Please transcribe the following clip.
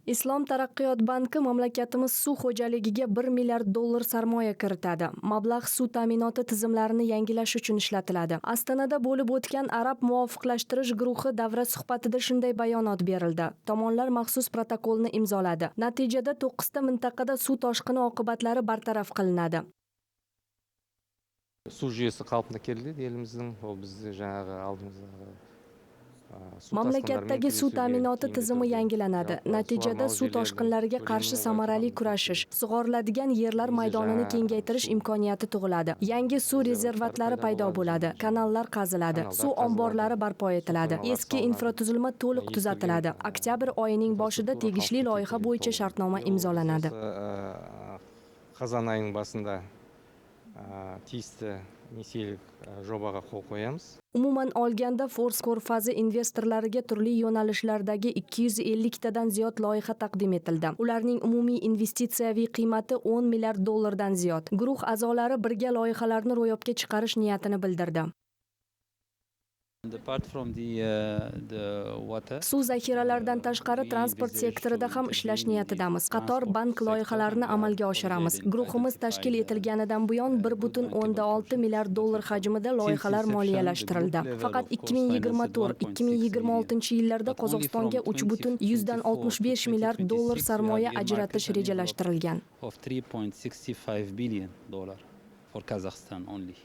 Islom taraqqiyot banki mamlakatimiz suv xo'jaligiga 1 milliard dollar sarmoya kiritadi. Mablag' suv ta'minoti tizimlarini yangilash uchun ishlatiladi. Ostonada bo'lib o'tgan Arab muvofiqlashtirish guruhi davra suhbatida shunday bayonot berildi. Tomonlar maxsus protokolni imzoladi. Natijada 9 ta mintaqada suv toshqini oqibatlari bartaraf qilinadi. Suv jүйесі қалпына келді еліміздің, ол бізде жаңағы алдымыздағы Mamlakatdagi suv ta'minoti tizimi yangilanadi. Natijada suv toshqinlariga qarshi samarali kurashish, sug'oriladigan yerlar maydonini kengaytirish imkoniyati tug'iladi. Yangi suv rezervatlari paydo bo'ladi, kanallar qaziladi, suv omborlari barpo etiladi, eski infratuzilma to'liq tuzatiladi. Oktyabr oyining boshida tegishli loyiha bo'yicha shartnoma imzolanadi. Қазан айының басында тиісті несиелік жобаға қол қоямыз. Umuman olganda Force ko'rfazi investorlariga turli yo'nalishlardagi 250 tadan ziyod loyiha taqdim etildi. Ularning umumiy investitsiyaviy qiymati 10 milliard dollardan ziyod. Guruh a'zolari birga loyihalarni ro'yobga chiqarish niyatini bildirdi. Suv zaxiralaridan tashqari transport sektorida ham ishlash niyatidamiz. Qator bank loyihalarini amalga oshiramiz. Guruhimiz tashkil etilganidan buyon 1,6 milliard dollar hajmida loyihalar moliyalashtirildi. Faqat 2024-2026 yillarda Qozog'istonga 3,65 milliard dollar sarmoya ajratish rejalashtirilgan. $3.65 billion for Kazakhstan only.